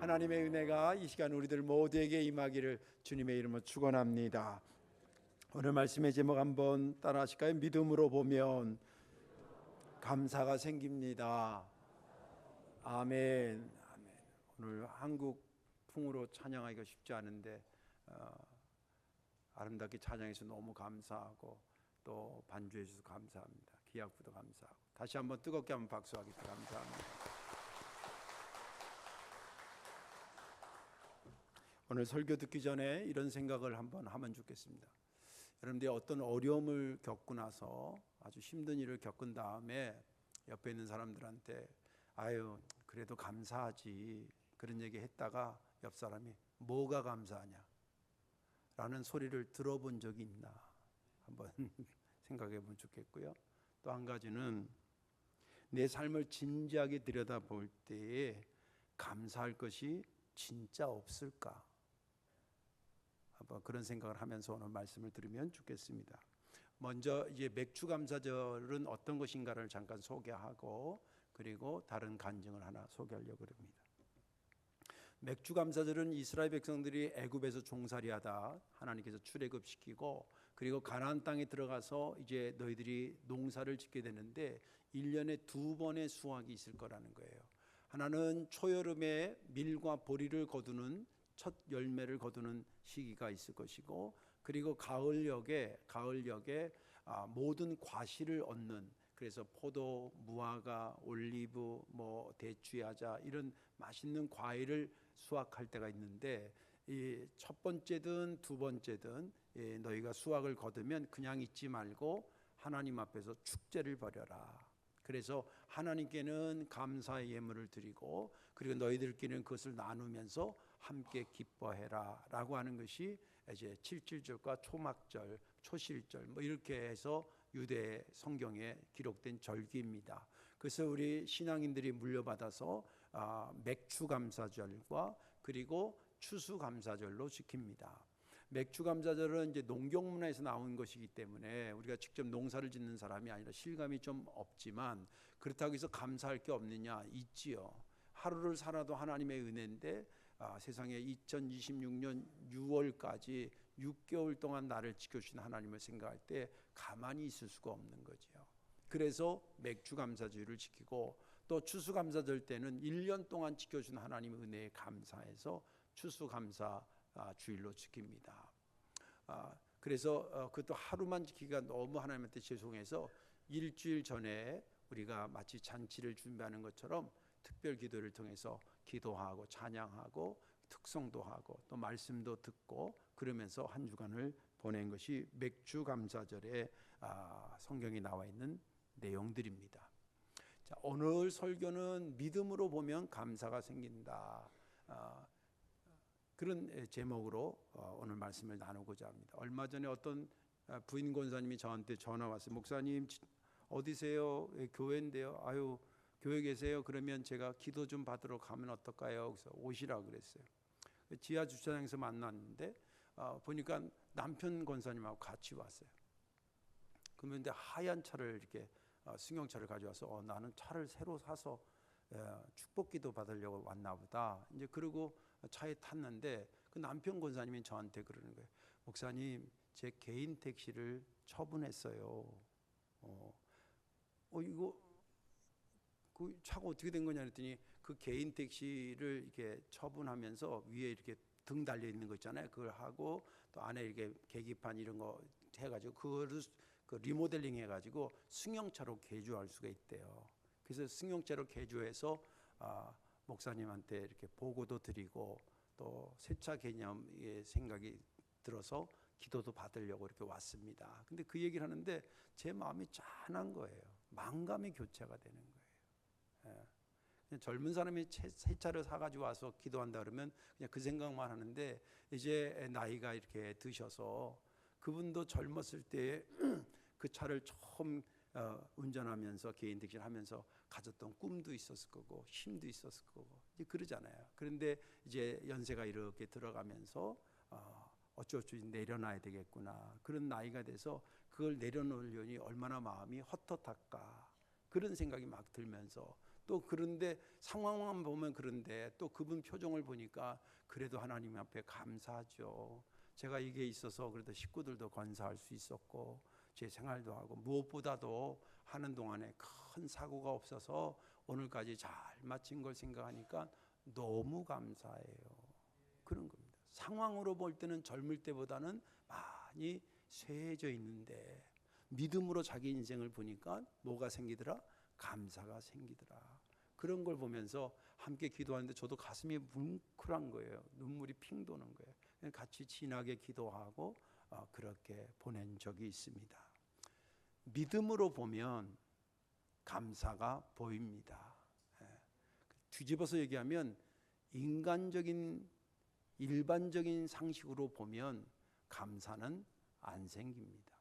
하나님의 은혜가 이 시간 우리들 모두에게 임하기를 주님의 이름으로 축원합니다. 오늘 말씀의 제목 한번 따라 하실까요? 믿음으로 보면 감사가 생깁니다. 아멘. 아멘. 오늘 한국 풍으로 찬양하기가 쉽지 않은데 아름답게 찬양해서 너무 감사하고 또 반주해 주셔서 감사합니다. 기약부도 감사하고 다시 한번 뜨겁게 한번 박수하겠다. 감사합니다. 오늘 설교 듣기 전에 이런 생각을 한번 하면 좋겠습니다. 여러분들이 어떤 어려움을 겪고 나서 아주 힘든 일을 겪은 다음에 옆에 있는 사람들한테 아유 그래도 감사하지 그런 얘기 했다가 옆 사람이 뭐가 감사하냐 라는 소리를 들어본 적이 있나 한번 생각해 보면 좋겠고요. 또 한 가지는 내 삶을 진지하게 들여다볼 때에 감사할 것이 진짜 없을까 한번 그런 생각을 하면서 오늘 말씀을 들으면 좋겠습니다. 먼저 이제 맥주 감사절은 어떤 것인가를 잠깐 소개하고 그리고 다른 간증을 하나 소개하려고 합니다. 맥주 감사절은 이스라엘 백성들이 애굽에서 종살이하다 하나님께서 출애굽시키고 그리고 가나안 땅에 들어가서 이제 너희들이 농사를 짓게 되는데 1년에 2번의 수확이 있을 거라는 거예요. 하나는 초여름에 밀과 보리를 거두는 첫 열매를 거두는 시기가 있을 것이고 그리고 가을역에 모든 과실을 얻는 그래서 포도, 무화과, 올리브, 대추야자 이런 맛있는 과일을 수확할 때가 있는데 이 첫 번째든 두 번째든 너희가 수확을 거두면 그냥 있지 말고 하나님 앞에서 축제를 벌여라. 그래서 하나님께는 감사의 예물을 드리고 그리고 너희들끼리는 그것을 나누면서 함께 기뻐해라 라고 하는 것이 이제 7.7절과 초막절, 초실절 이렇게 해서 유대 성경에 기록된 절기입니다. 그래서 우리 신앙인들이 물려받아서 맥주 감사절과 그리고 추수 감사절로 지킵니다. 맥주 감사절은 이제 농경문화에서 나온 것이기 때문에 우리가 직접 농사를 짓는 사람이 아니라 실감이 좀 없지만 그렇다고 해서 감사할 게 없느냐 있지요. 하루를 살아도 하나님의 은혜인데 세상에 2026년 6월까지 6개월 동안 나를 지켜주신 하나님을 생각할 때 가만히 있을 수가 없는 거죠. 그래서 맥주 감사주의를 지키고 또 추수 감사절 때는 1년 동안 지켜준 하나님의 은혜에 감사해서 추수 감사 주일로 지킵니다. 그래서 그것도 하루만 지키기가 너무 하나님한테 죄송해서 일주일 전에 우리가 마치 잔치를 준비하는 것처럼 특별 기도를 통해서 기도하고 찬양하고 특송도 하고 또 말씀도 듣고 그러면서 한 주간을 보낸 것이 맥주 감사절에 성경에 나와 있는 내용들입니다. 자, 오늘 설교는 믿음으로 보면 감사가 생긴다. 그런 제목으로 오늘 말씀을 나누고자 합니다. 얼마 전에 어떤 부인 권사님이 저한테 전화 왔어요. 목사님 어디세요? 교회인데요. 아유 교회 계세요? 그러면 제가 기도 좀 받으러 가면 어떨까요? 그래서 오시라고 그랬어요. 지하 주차장에서 만났는데 보니까 남편 권사님하고 같이 왔어요. 그런데 하얀 차를 이렇게 승용차를 가져와서 나는 차를 새로 사서 축복기도 받으려고 왔나 보다. 이제 그러고 차에 탔는데 그 남편 권사님이 저한테 그러는 거예요. 목사님, 제 개인 택시를 처분했어요. 이거 그 차가 어떻게 된 거냐 했더니 그 개인 택시를 이렇게 처분하면서 위에 이렇게 등 달려 있는 거 있잖아요. 그걸 하고 또 안에 이렇게 계기판 이런 거 해가지고 그거를 그 리모델링 해가지고 승용차로 개조할 수가 있대요. 그래서 승용차로 개조해서 목사님한테 이렇게 보고도 드리고 또 세차 개념의 생각이 들어서 기도도 받으려고 이렇게 왔습니다. 근데 그 얘기를 하는데 제 마음이 짠한 거예요. 만감의 교체가 되는 거예요. 그냥 젊은 사람이 새 차를 사가지고 와서 기도한다 그러면 그냥 그 생각만 하는데 이제 나이가 이렇게 드셔서 그분도 젊었을 때 그 차를 처음 운전하면서 개인 택시를 하면서 가졌던 꿈도 있었을 거고 힘도 있었을 거고 이제 그러잖아요. 그런데 이제 연세가 이렇게 들어가면서 어쩌어쩌 내려놔야 되겠구나 그런 나이가 돼서 그걸 내려놓으려니 얼마나 마음이 헛헛할까 그런 생각이 막 들면서 또 그런데 상황만 보면 그런데 또 그분 표정을 보니까 그래도 하나님 앞에 감사하죠. 제가 이게 있어서 그래도 식구들도 건사할 수 있었고 제 생활도 하고 무엇보다도 하는 동안에 큰 사고가 없어서 오늘까지 잘 마친 걸 생각하니까 너무 감사해요. 그런 겁니다. 상황으로 볼 때는 젊을 때보다는 많이 쇠해져 있는데 믿음으로 자기 인생을 보니까 뭐가 생기더라? 감사가 생기더라. 그런 걸 보면서 함께 기도하는데 저도 가슴이 뭉클한 거예요. 눈물이 핑 도는 거예요. 같이 진하게 기도하고 그렇게 보낸 적이 있습니다. 믿음으로 보면 감사가 보입니다. 뒤집어서 얘기하면 인간적인 일반적인 상식으로 보면 감사는 안 생깁니다.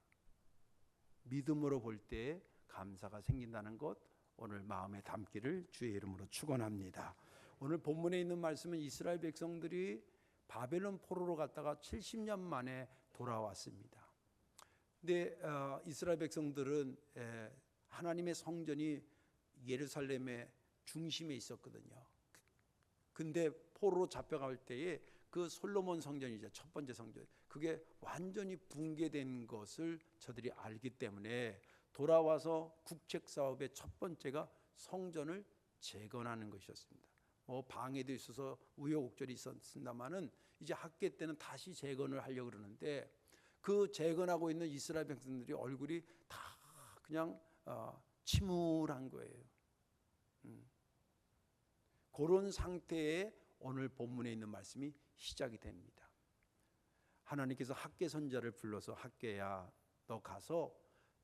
믿음으로 볼 때 감사가 생긴다는 것 오늘 마음에 담기를 주의 이름으로 축원합니다. 오늘 본문에 있는 말씀은 이스라엘 백성들이 바벨론 포로로 갔다가 70년 만에 돌아왔습니다. 근데 이스라엘 백성들은 하나님의 성전이 예루살렘의 중심에 있었거든요. 근데 포로로 잡혀갈 때에 그 솔로몬 성전이죠. 첫 번째 성전. 그게 완전히 붕괴된 것을 저들이 알기 때문에 돌아와서 국책 사업의 첫 번째가 성전을 재건하는 것이었습니다. 방해도 있어서 우여곡절이 있었습니다만은 이제 학계 때는 다시 재건을 하려고 그러는데 그 재건하고 있는 이스라엘 백성들이 얼굴이 다 그냥 침울한 거예요. 그런 상태에 오늘 본문에 있는 말씀이 시작이 됩니다. 하나님께서 학계 선자를 불러서 학계야 너 가서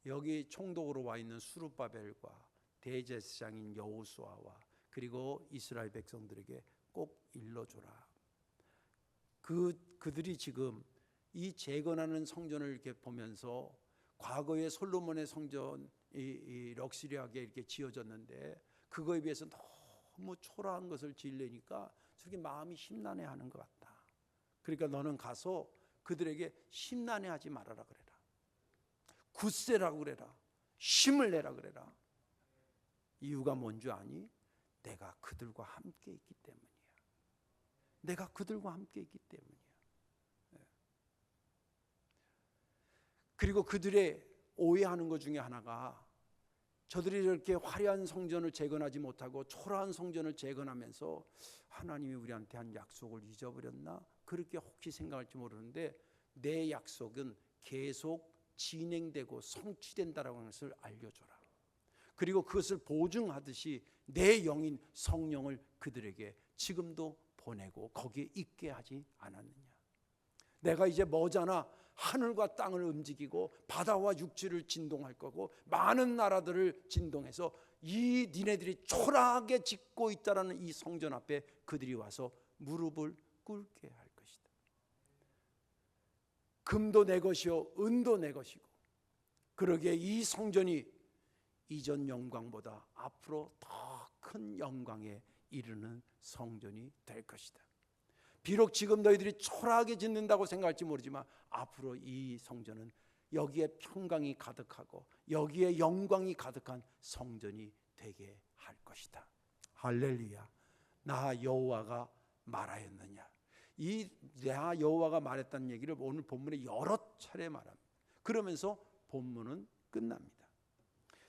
여기 총독으로 와 있는 수르바벨과 대제사장인 여호수아와 그리고 이스라엘 백성들에게 꼭 일러줘라. 그들이 지금 이 재건하는 성전을 이렇게 보면서 과거의 솔로몬의 성전 이 럭셔리하게 이렇게 지어졌는데 그거에 비해서 너무 초라한 것을 지으려니까 저렇게 마음이 심란해하는 것 같다. 그러니까 너는 가서 그들에게 심란해하지 말아라 그래라. 굳세라고 그래라. 힘을 내라 그래라. 이유가 뭔지 아니? 내가 그들과 함께 있기 때문이야. 내가 그들과 함께 있기 때문이야. 그리고 그들의 오해하는 것 중에 하나가 저들이 이렇게 화려한 성전을 재건하지 못하고 초라한 성전을 재건하면서 하나님이 우리한테 한 약속을 잊어버렸나? 그렇게 혹시 생각할지 모르는데 내 약속은 계속 진행되고 성취된다라고 하는 것을 알려줘라. 그리고 그것을 보증하듯이 내 영인 성령을 그들에게 지금도 보내고 거기에 있게 하지 않았느냐. 내가 이제 머잖아 하늘과 땅을 움직이고 바다와 육지를 진동할 거고 많은 나라들을 진동해서 이 니네들이 초라하게 짓고 있다라는 이 성전 앞에 그들이 와서 무릎을 꿇게 할 것이다. 금도 내 것이요 은도 내 것이고 그러기에 이 성전이 이전 영광보다 앞으로 더 큰 영광에 이르는 성전이 될 것이다. 비록 지금 너희들이 초라하게 짓는다고 생각할지 모르지만 앞으로 이 성전은 여기에 평강이 가득하고 여기에 영광이 가득한 성전이 되게 할 것이다. 할렐루야. 나 여호와가 말하였느냐. 이 나 여호와가 말했다는 얘기를 오늘 본문에 여러 차례 말합니다. 그러면서 본문은 끝납니다.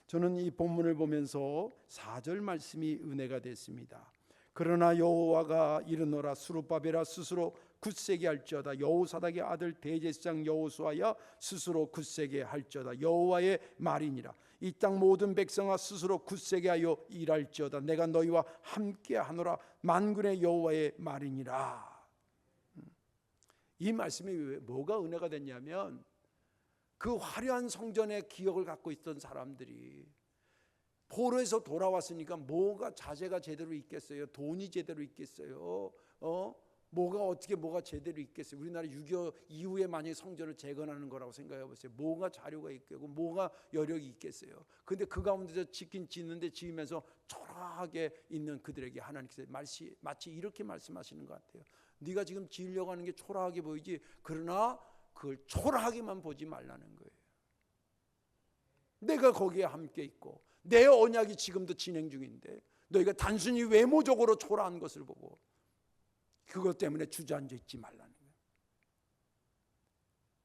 저는 이 본문을 보면서 4절 말씀이 은혜가 됐습니다. 그러나 여호와가 이르노라 수르바벨아 스스로 굳세게 할지어다 여호사닥의 아들 대제사장 여호수아야 스스로 굳세게 할지어다 여호와의 말이니라. 이 땅 모든 백성아 스스로 굳세게 하여 일할지어다 내가 너희와 함께 하노라 만군의 여호와의 말이니라. 이 말씀이 뭐가 은혜가 됐냐면 그 화려한 성전의 기억을 갖고 있던 사람들이 포로에서 돌아왔으니까 뭐가 자재가 제대로 있겠어요? 돈이 제대로 있겠어요? 뭐가 제대로 있겠어요? 우리나라 6.25 이후에 만약에 성전을 재건하는 거라고 생각해 보세요. 뭐가 자료가 있겠고 뭐가 여력이 있겠어요? 근데 그 가운데서 짓는데 지으면서 초라하게 있는 그들에게 하나님께서 마치 이렇게 말씀하시는 것 같아요. 네가 지금 지으려고 하는 게 초라하게 보이지 그러나 그걸 초라하게만 보지 말라는 거예요. 내가 거기에 함께 있고 내 언약이 지금도 진행 중인데 너희가 단순히 외모적으로 초라한 것을 보고 그것 때문에 주저앉아 있지 말라는 거예요.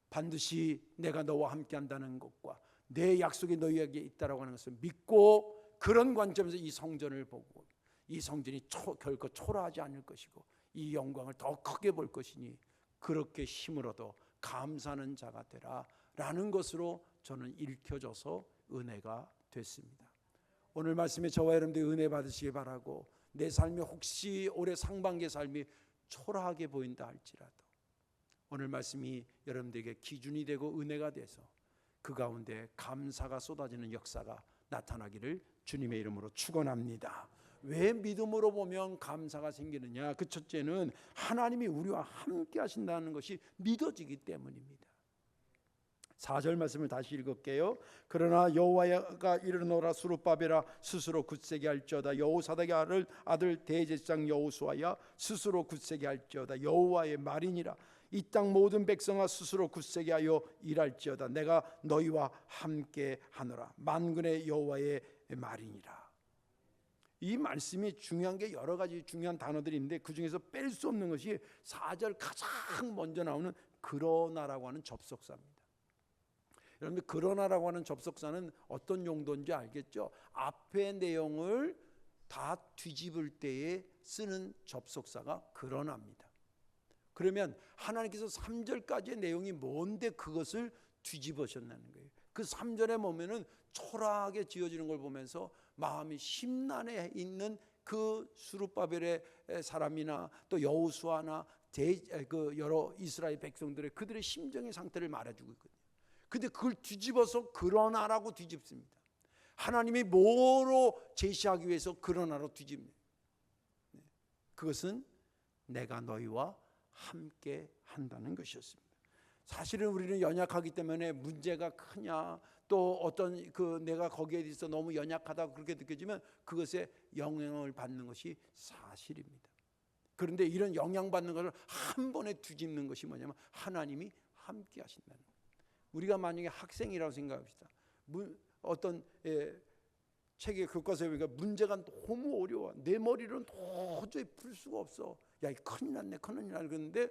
반드시 내가 너와 함께한다는 것과 내 약속이 너희에게 있다라고 하는 것을 믿고 그런 관점에서 이 성전을 보고 이 성전이 결코 초라하지 않을 것이고 이 영광을 더 크게 볼 것이니 그렇게 힘을 얻어 감사하는 자가 되라 라는 것으로 저는 읽혀져서 은혜가 됐습니다. 오늘 말씀에 저와 여러분들이 은혜 받으시기 바라고 내 삶이 혹시 올해 상반기의 삶이 초라하게 보인다 할지라도 오늘 말씀이 여러분들에게 기준이 되고 은혜가 돼서 그 가운데 감사가 쏟아지는 역사가 나타나기를 주님의 이름으로 축원합니다. 왜 믿음으로 보면 감사가 생기느냐? 그 첫째는 하나님이 우리와 함께 하신다는 것이 믿어지기 때문입니다. 4절 말씀을 다시 읽을게요. 그러나 여호와가 이르노라 수룹바벨아 스스로 굳세게 할지어다 여호사닥의 아들 대제사장 여호수아야 스스로 굳세게 할지어다 여호와의 말이니라 이 땅 모든 백성아 스스로 굳세게 하여 일할지어다 내가 너희와 함께 하노라 만군의 여호와의 말이니라. 이 말씀이 중요한 게 여러 가지 중요한 단어들이 있는데 그 중에서 뺄 수 없는 것이 4절 가장 먼저 나오는 그러나라고 하는 접속사입니다. 여러분들 그러나라고 하는 접속사는 어떤 용도인지 알겠죠? 앞의 내용을 다 뒤집을 때에 쓰는 접속사가 그러나입니다. 그러면 하나님께서 3절까지의 내용이 뭔데 그것을 뒤집으셨다는 거예요. 그 3절에 보면은 초라하게 지어지는 걸 보면서 마음이 심란해 있는 그 수룹바벨의 사람이나 또 여호수아나 그 여러 이스라엘 백성들의 그들의 심정의 상태를 말해주고 있거든요. 근데 그걸 뒤집어서 그러나라고 뒤집습니다. 하나님이 뭐로 제시하기 위해서 그러나로 뒤집니다. 그것은 내가 너희와 함께 한다는 것이었습니다. 사실은 우리는 연약하기 때문에 문제가 크냐 또 어떤 그 내가 거기에 대해서 너무 연약하다고 그렇게 느껴지면 그것에 영향을 받는 것이 사실입니다. 그런데 이런 영향받는 것을 한 번에 뒤집는 것이 뭐냐면 하나님이 함께 하신다는 거예요. 우리가 만약에 학생이라고 생각합시다. 어떤 책의 교과서에 보니까 문제가 너무 어려워. 내 머리로는 도저히 풀 수가 없어. 야, 큰일 났네, 큰일 났네. 그런데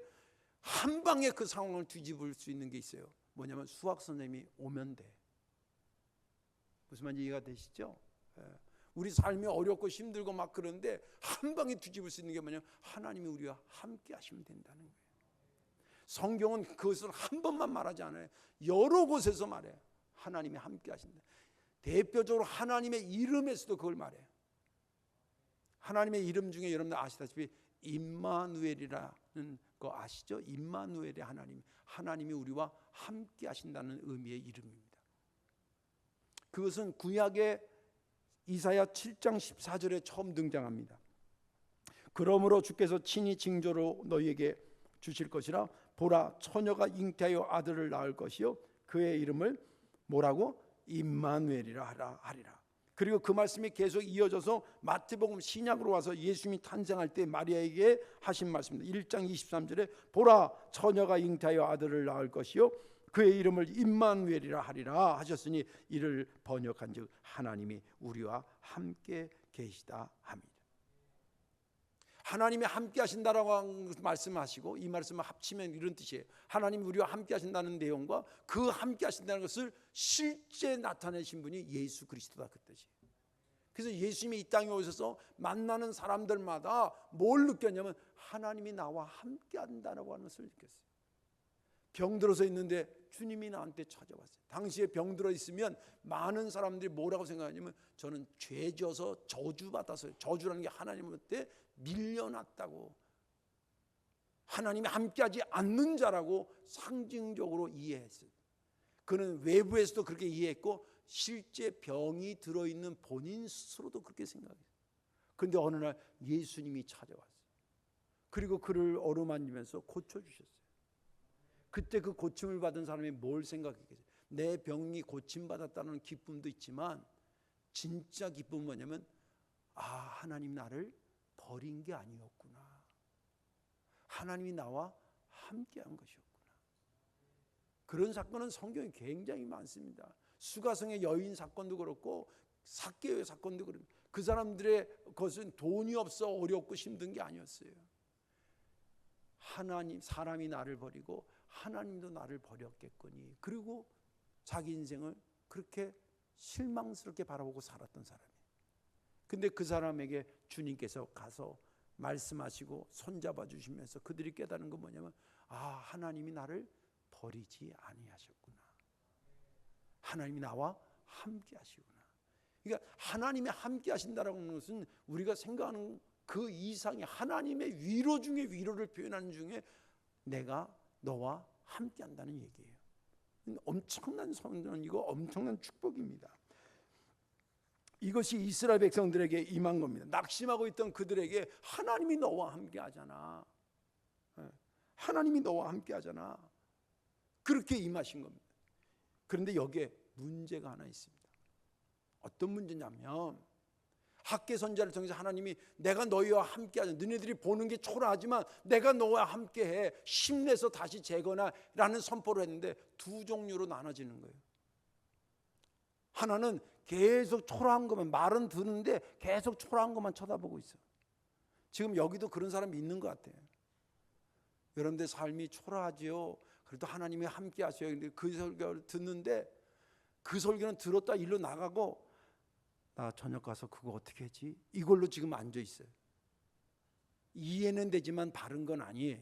한 방에 그 상황을 뒤집을 수 있는 게 있어요. 뭐냐면 수학 선생님이 오면 돼. 무슨 말인지 이해가 되시죠? 우리 삶이 어렵고 힘들고 막 그런데 한 방에 뒤집을 수 있는 게 뭐냐면 하나님이 우리와 함께 하시면 된다는 거예요. 성경은 그것을 한 번만 말하지 않아요. 여러 곳에서 말해요. 하나님이 함께 하신다. 대표적으로 하나님의 이름에서도 그걸 말해요. 하나님의 이름 중에 여러분들 아시다시피 임마누엘이라는 거 아시죠? 임마누엘의 하나님, 하나님이 우리와 함께 하신다는 의미의 이름입니다. 그것은 구약의 이사야 7장 14절에 처음 등장합니다. 그러므로 주께서 친히 징조로 너희에게 주실 것이라 보라 처녀가 잉태하여 아들을 낳을 것이요 그의 이름을 뭐라고? 임마누엘이라 하리라. 그리고 그 말씀이 계속 이어져서 마태복음 신약으로 와서 예수님이 탄생할 때 마리아에게 하신 말씀입니다. 1장 23절에 보라 처녀가 잉태하여 아들을 낳을 것이요 그의 이름을 임마누엘이라 하리라 하셨으니 이를 번역한즉 하나님이 우리와 함께 계시다 합니다. 하나님이 함께 하신다라고 말씀하시고 이 말씀을 합치면 이런 뜻이에요. 하나님이 우리와 함께 하신다는 내용과 그 함께 하신다는 것을 실제 나타내신 분이 예수 그리스도다 그 뜻이에요. 그래서 예수님이 이 땅에 오셔서 만나는 사람들마다 뭘 느꼈냐면 하나님이 나와 함께 한다라고 하는 것을 느꼈어요. 병들어서 있는데 주님이 나한테 찾아왔어요. 당시에 병들어 있으면 많은 사람들이 뭐라고 생각하냐면 저는 죄져서 저주받아서 저주라는 게 하나님한테 밀려났다고 하나님이 함께하지 않는 자라고 상징적으로 이해했어요. 그는 외부에서도 그렇게 이해했고 실제 병이 들어있는 본인 스스로도 그렇게 생각했어요. 그런데 어느 날 예수님이 찾아왔어요. 그리고 그를 어루만지면서 고쳐주셨어요. 그때 그 고침을 받은 사람이 뭘 생각했겠어요? 내 병이 고침받았다는 기쁨도 있지만 진짜 기쁨은 뭐냐면 하나님 나를 버린 게 아니었구나. 하나님이 나와 함께한 것이었구나. 그런 사건은 성경에 굉장히 많습니다. 수가성의 여인 사건도 그렇고 삭개오의 사건도 그렇고 그 사람들의 것은 돈이 없어 어렵고 힘든 게 아니었어요. 하나님, 사람이 나를 버리고 하나님도 나를 버렸겠거니. 그리고 자기 인생을 그렇게 실망스럽게 바라보고 살았던 사람이에요. 근데 그 사람에게 주님께서 가서 말씀하시고 손잡아 주시면서 그들이 깨달은 건 뭐냐면, 아, 하나님이 나를 버리지 아니하셨구나. 하나님이 나와 함께 하시구나. 그러니까 하나님이 함께 하신다라는 것은 우리가 생각하는 그 이상의 하나님의 위로 중에 위로를 표현하는 중에 내가 너와 함께 한다는 얘기예요. 엄청난 선언이고 엄청난 축복입니다. 이것이 이스라엘 백성들에게 임한 겁니다. 낙심하고 있던 그들에게 하나님이 너와 함께 하잖아. 하나님이 너와 함께 하잖아. 그렇게 임하신 겁니다. 그런데 여기에 문제가 하나 있습니다. 어떤 문제냐면, 학개 선지자를 통해서 하나님이 내가 너희와 함께 하자. 너희들이 보는 게 초라하지만 내가 너와 함께해. 힘내서 다시 재거나 라는 선포를 했는데 두 종류로 나눠지는 거예요. 하나는 계속 초라한 것만, 말은 듣는데 계속 초라한 것만 쳐다보고 있어요. 지금 여기도 그런 사람이 있는 것 같아요. 여러분들 삶이 초라하지요. 그래도 하나님이 함께 하셔요. 근데 그 설교를 듣는데 그 설교는 들었다 일로 나가고, 나 저녁 가서 그거 어떻게 하지? 이걸로 지금 앉아 있어요. 이해는 되지만 바른 건 아니에요.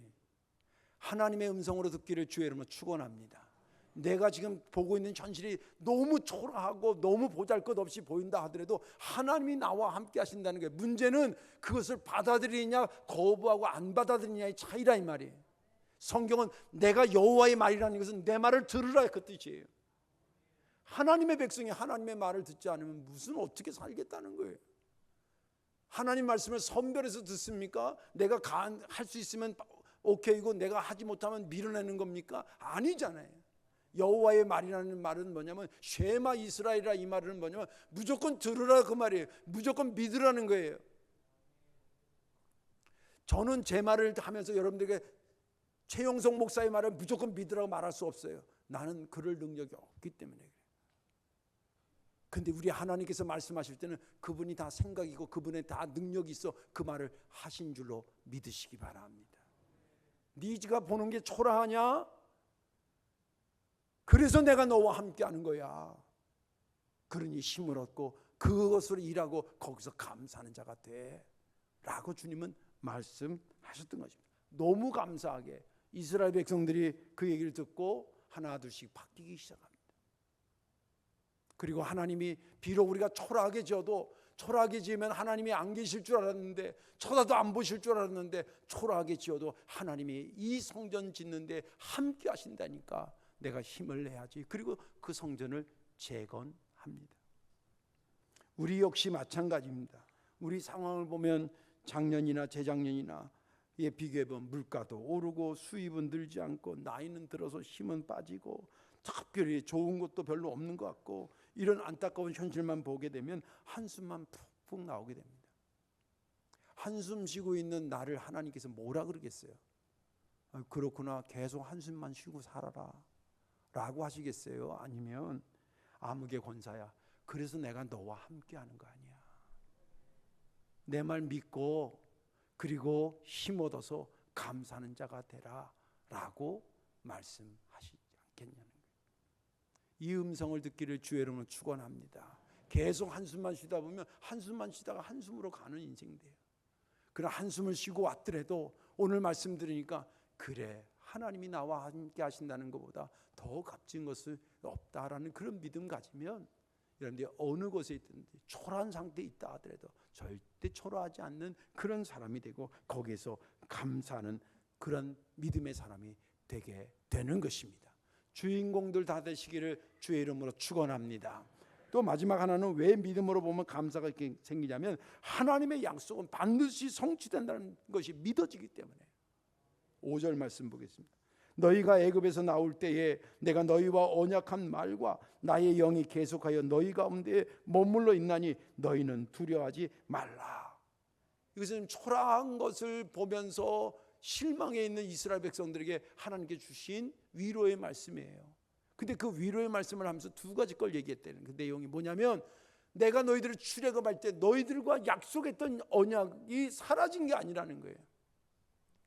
하나님의 음성으로 듣기를 주의 이름으로 축원합니다. 내가 지금 보고 있는 현실이 너무 초라하고 너무 보잘것없이 보인다 하더라도 하나님이 나와 함께 하신다는 게, 문제는 그것을 받아들이냐 거부하고 안 받아들이냐의 차이라 이 말이에요. 성경은 내가 여호와의 말이라는 것은 내 말을 들으라 그 뜻이에요. 하나님의 백성이 하나님의 말을 듣지 않으면 무슨 어떻게 살겠다는 거예요. 하나님 말씀을 선별해서 듣습니까? 내가 할 수 있으면 오케이고 내가 하지 못하면 밀어내는 겁니까? 아니잖아요. 여호와의 말이라는 말은 뭐냐면 쉐마 이스라엘이라, 이 말은 뭐냐면 무조건 들으라 그 말이에요. 무조건 믿으라는 거예요. 저는 제 말을 하면서 여러분들에게 최영석 목사의 말을 무조건 믿으라고 말할 수 없어요. 나는 그럴 능력이 없기 때문에 그래요. 근데 우리 하나님께서 말씀하실 때는 그분이 다 생각이고 그분의 다 능력이 있어 그 말을 하신 줄로 믿으시기 바랍니다. 네가 보는 게 초라하냐? 그래서 내가 너와 함께 하는 거야. 그러니 힘을 얻고 그것으로 일하고 거기서 감사하는 자가 돼 라고 주님은 말씀하셨던 것입니다. 너무 감사하게 이스라엘 백성들이 그 얘기를 듣고 하나 둘씩 바뀌기 시작합니다. 그리고 하나님이 비록 우리가 초라하게 지어도, 초라하게 지으면 하나님이 안 계실 줄 알았는데, 쳐다도 안 보실 줄 알았는데, 초라하게 지어도 하나님이 이 성전 짓는데 함께 하신다니까 내가 힘을 내야지. 그리고 그 성전을 재건합니다. 우리 역시 마찬가지입니다. 우리 상황을 보면 작년이나 재작년이나 비교해보면 물가도 오르고 수입은 늘지 않고 나이는 들어서 힘은 빠지고 특별히 좋은 것도 별로 없는 것 같고, 이런 안타까운 현실만 보게 되면 한숨만 푹푹 나오게 됩니다. 한숨 쉬고 있는 나를 하나님께서 뭐라 그러겠어요? 그렇구나, 계속 한숨만 쉬고 살아라 라고 하시겠어요? 아니면 아무개 권사야, 그래서 내가 너와 함께 하는 거 아니야. 내 말 믿고 그리고 힘 얻어서 감사하는 자가 되라 라고 말씀하시지 않겠냐는 거예요. 이 음성을 듣기를 주의 이름으로 축원합니다. 계속 한숨만 쉬다 보면 한숨만 쉬다가 한숨으로 가는 인생이 돼요. 그러나 한숨을 쉬고 왔더라도 오늘 말씀 들으니까, 그래, 하나님이 나와 함께 하신다는 것보다 더 값진 것은 없다라는 그런 믿음 가지면, 여러분들이 어느 곳에 있든지 초라한 상태에 있다 하더라도 절대 초라하지 않는 그런 사람이 되고 거기에서 감사하는 그런 믿음의 사람이 되게 되는 것입니다. 주인공들 다 되시기를 주의 이름으로 축원합니다. 또 마지막 하나는 왜 믿음으로 보면 감사가 이렇게 생기냐면, 하나님의 약속은 반드시 성취된다는 것이 믿어지기 때문에. 5절 말씀 보겠습니다. 너희가 애굽에서 나올 때에 내가 너희와 언약한 말과 나의 영이 계속하여 너희 가운데 머물러 있나니 너희는 두려워하지 말라. 이것은 초라한 것을 보면서 실망해 있는 이스라엘 백성들에게 하나님께 주신 위로의 말씀이에요. 근데 그 위로의 말씀을 하면서 두 가지 걸 얘기했다는 그 내용이 뭐냐면, 내가 너희들을 출애굽할 때 너희들과 약속했던 언약이 사라진 게 아니라는 거예요.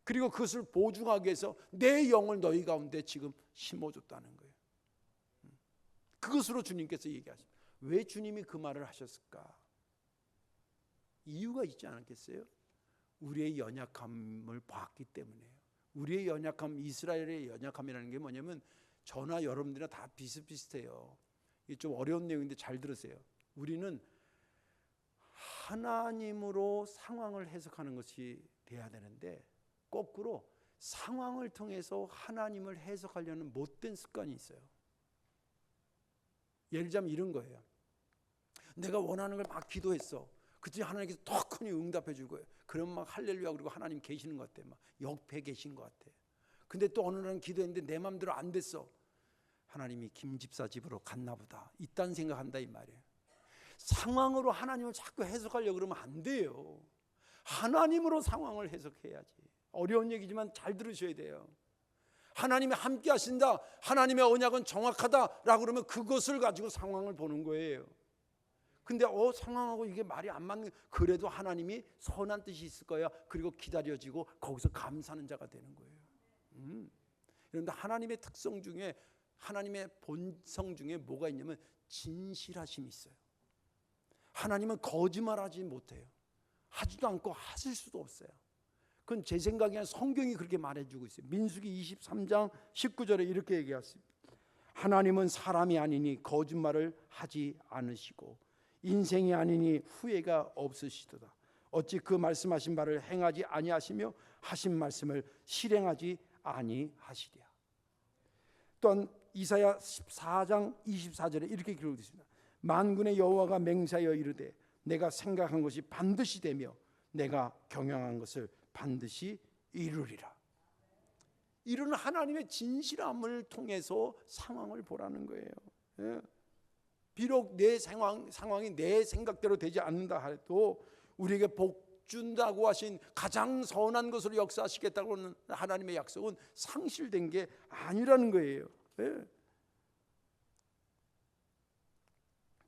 그리고 그것을 보증하기 위해서 내 영을 너희 가운데 지금 심어줬다는 거예요. 그것으로 주님께서 얘기하십니다. 왜 주님이 그 말을 하셨을까? 이유가 있지 않았겠어요? 우리의 연약함을 봤기 때문에요. 우리의 연약함, 이스라엘의 연약함이라는 게 뭐냐면 저나 여러분들이나 다 비슷비슷해요. 이게 좀 어려운 내용인데 잘 들으세요. 우리는 하나님으로 상황을 해석하는 것이 돼야 되는데 거꾸로 상황을 통해서 하나님을 해석하려는 못된 습관이 있어요. 예를 들자면 이런 거예요. 내가 원하는 걸 막 기도했어. 그때 하나님께서 더 크니 응답해 줄 거예요. 그러면 막 할렐루야 그리고 하나님 계시는 것 같아. 막 옆에 계신 것 같아. 근데 또 어느 날은 기도했는데 내 마음대로 안 됐어. 하나님이 김 집사 집으로 갔나 보다. 이딴 생각한다 이 말이에요. 상황으로 하나님을 자꾸 해석하려고 그러면 안 돼요. 하나님으로 상황을 해석해야지. 어려운 얘기지만 잘 들으셔야 돼요. 하나님이 함께 하신다, 하나님의 언약은 정확하다라고 그러면 그것을 가지고 상황을 보는 거예요. 근데 상황하고 이게 말이 안 맞는, 그래도 하나님이 선한 뜻이 있을 거야. 그리고 기다려지고 거기서 감사하는 자가 되는 거예요. 그런데 하나님의 특성 중에, 하나님의 본성 중에 뭐가 있냐면 진실하심이 있어요. 하나님은 거짓말하지 못해요. 하지도 않고 하실 수도 없어요. 그건 제 생각에 성경이 그렇게 말해주고 있어요. 민수기 23장 19절에 이렇게 얘기했습니다. 하나님은 사람이 아니니 거짓말을 하지 않으시고 인생이 아니니 후회가 없으시도다. 어찌 그 말씀하신 바를 행하지 아니하시며 하신 말씀을 실행하지 아니하시랴. 또한 이사야 14장 24절에 이렇게 기록되어 있습니다. 만군의 여호와가 맹세하여 이르되 내가 생각한 것이 반드시 되며 내가 경영한 것을 반드시 이루리라. 이런 하나님의 진실함을 통해서 상황을 보라는 거예요. 예. 비록 내 상황이 내 생각대로 되지 않는다 해도 우리에게 복 준다고 하신 가장 선한 것으로 역사하시겠다고 하는 하나님의 약속은 상실된 게 아니라는 거예요. 예.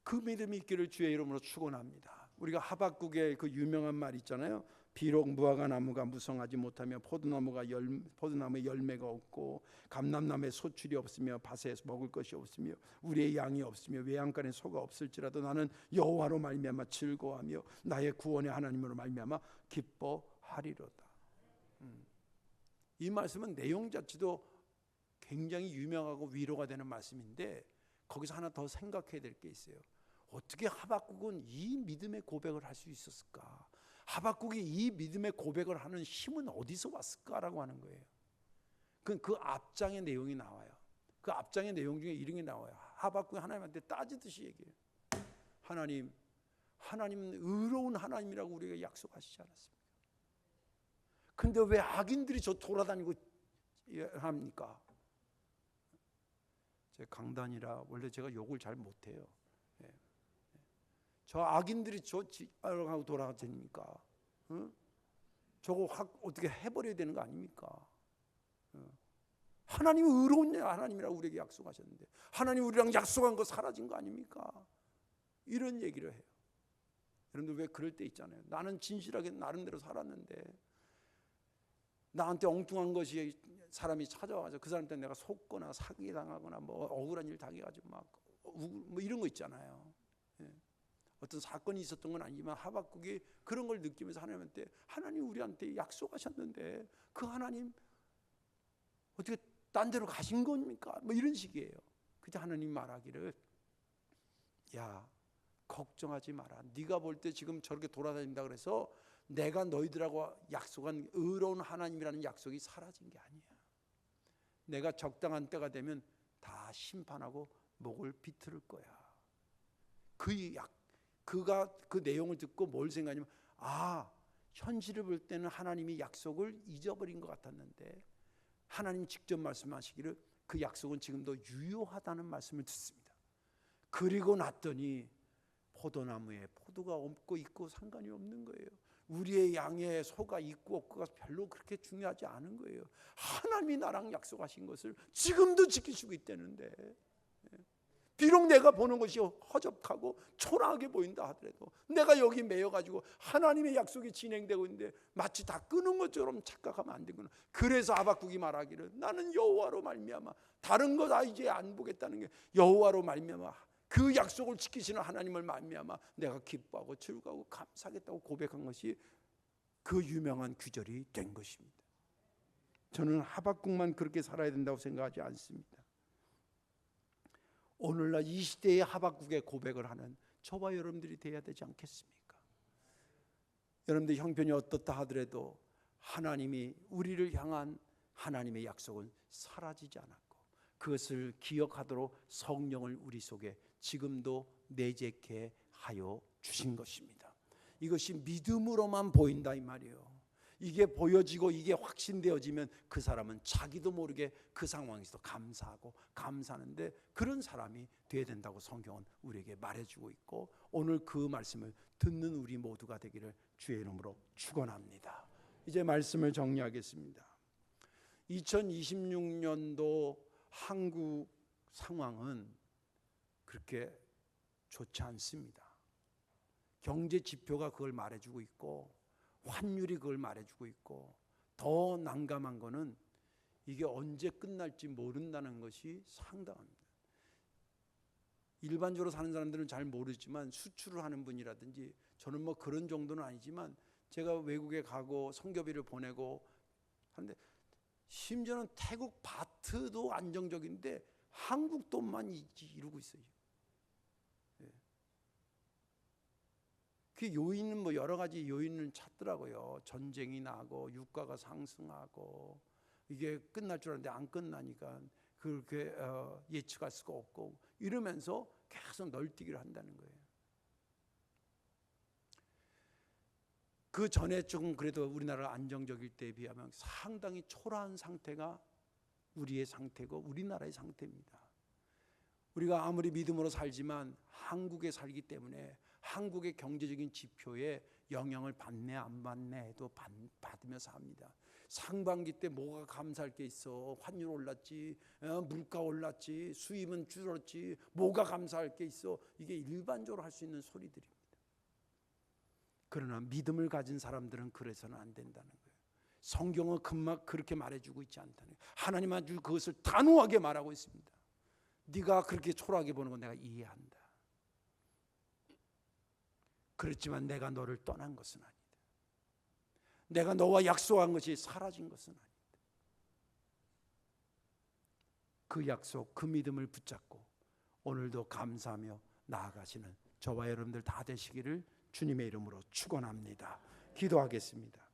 그 믿음이 있기를 주의 이름으로 축원합니다. 우리가 하박국의 그 유명한 말 있잖아요. 비록 무화과 나무가 무성하지 못하며 포도나무에 열매가 없고 감람나무에 소출이 없으며 밭에 먹을 것이 없으며 우리의 양이 없으며 외양간에 소가 없을지라도 나는 여호와로 말미암아 즐거워하며 나의 구원의 하나님으로 말미암아 기뻐하리로다. 이 말씀은 내용 자체도 굉장히 유명하고 위로가 되는 말씀인데 거기서 하나 더 생각해야 될 게 있어요. 어떻게 하박국은 이 믿음의 고백을 할 수 있었을까? 하박국이 이 믿음의 고백을 하는 힘은 어디서 왔을까라고 하는 거예요. 그 앞장의 내용이 나와요. 그 앞장의 내용 중에 이런 게 나와요. 하박국이 하나님한테 따지듯이 얘기해요. 하나님은 의로운 하나님이라고 우리가 약속하시지 않았습니까? 근데 왜 악인들이 저 돌아다니고 합니까? 제 강단이라 원래 제가 욕을 잘 못해요. 저 악인들이 저 하고 돌아다닙니까? 저거 확 어떻게 해버려야 되는 거 아닙니까? 하나님이 의로운 하나님이라고 우리에게 약속하셨는데 하나님 우리랑 약속한 거 사라진 거 아닙니까? 이런 얘기를 해요. 여러분들 왜 그럴 때 있잖아요. 나는 진실하게 나름대로 살았는데 나한테 엉뚱한 것이 사람이 찾아와서 그 사람한테 내가 속거나 사기당하거나 뭐 억울한 일 당해가지고 막 뭐 이런 거 있잖아요. 어떤 사건이 있었던 건 아니지만 하박국이 그런 걸 느끼면서 하나님한테 하나님 우리한테 약속하셨는데 그 하나님 어떻게 딴 데로 가신 겁니까? 뭐 이런 식이에요. 그때 하나님 말하기를 야 걱정하지 마라. 네가 볼 때 지금 저렇게 돌아다닌다 그래서 내가 너희들하고 약속한 의로운 하나님이라는 약속이 사라진 게 아니야. 내가 적당한 때가 되면 다 심판하고 목을 비틀을 거야. 그가 그 내용을 듣고 뭘 생각하냐면 현실을 볼 때는 하나님이 약속을 잊어버린 것 같았는데 하나님 직접 말씀하시기를 그 약속은 지금도 유효하다는 말씀을 듣습니다. 그리고 났더니 포도나무에 포도가 없고 있고 상관이 없는 거예요. 우리의 양에 소가 있고 없고가 별로 그렇게 중요하지 않은 거예요. 하나님이 나랑 약속하신 것을 지금도 지키시고 있다는데 비록 내가 보는 것이 허접하고 초라하게 보인다 하더라도 내가 여기 매여가지고 하나님의 약속이 진행되고 있는데 마치 다 끄는 것처럼 착각하면 안 되구나. 그래서 하박국이 말하기를 나는 여호와로 말미암아 다른 거 다 이제 안 보겠다는 게 여호와로 말미암아 그 약속을 지키시는 하나님을 말미암아 내가 기뻐하고 즐거워하고 감사하겠다고 고백한 것이 그 유명한 구절이 된 것입니다. 저는 하박국만 그렇게 살아야 된다고 생각하지 않습니다. 오늘날 이 시대의 하박국의 고백을 하는 저와 여러분들이 되어야 되지 않겠습니까? 여러분들 형편이 어떻다 하더라도 하나님이 우리를 향한 하나님의 약속은 사라지지 않았고 그것을 기억하도록 성령을 우리 속에 지금도 내재케 하여 주신 것입니다. 이것이 믿음으로만 보인다 이 말이에요. 이게 보여지고 이게 확신되어지면 그 사람은 자기도 모르게 그 상황에서 감사하고 감사하는데 그런 사람이 되어야 된다고 성경은 우리에게 말해주고 있고 오늘 그 말씀을 듣는 우리 모두가 되기를 주의 이름으로 축원합니다. 이제 말씀을 정리하겠습니다. 2026년도 한국 상황은 그렇게 좋지 않습니다. 경제 지표가 그걸 말해주고 있고 환율이 그걸 말해주고 있고 더 난감한 거는 이게 언제 끝날지 모른다는 것이 상당합니다. 일반적으로 사는 사람들은 잘 모르지만 수출을 하는 분이라든지 저는 뭐 그런 정도는 아니지만 제가 외국에 가고 선교비를 보내고 하는데 심지어는 태국 바트도 안정적인데 한국 돈만 이루고 있어요. 그 요인은 뭐 여러 가지 요인을 찾더라고요. 전쟁이 나고 유가가 상승하고 이게 끝날 줄 알았는데 안 끝나니까 그렇게 예측할 수가 없고 이러면서 계속 널뛰기를 한다는 거예요. 그 전에 조금 그래도 우리나라 안정적일 때에 비하면 상당히 초라한 상태가 우리의 상태고 우리나라의 상태입니다. 우리가 아무리 믿음으로 살지만 한국에 살기 때문에 한국의 경제적인 지표에 영향을 받네 안 받네 해도 받으며 삽니다. 상반기 때 뭐가 감사할 게 있어? 환율 올랐지, 물가 올랐지, 수입은 줄었지, 뭐가 감사할 게 있어? 이게 일반적으로 할 수 있는 소리들입니다. 그러나 믿음을 가진 사람들은 그래서는 안 된다는 거예요. 성경은 그렇게 말해주고 있지 않다는 거예요. 하나님 아주 그것을 단호하게 말하고 있습니다. 네가 그렇게 초라하게 보는 건 내가 이해한다. 그렇지만 내가 너를 떠난 것은 아니다. 내가 너와 약속한 것이 사라진 것은 아니다. 그 약속, 그 믿음을 붙잡고 오늘도 감사하며 나아가시는 저와 여러분들 다 되시기를 주님의 이름으로 축원합니다. 기도하겠습니다.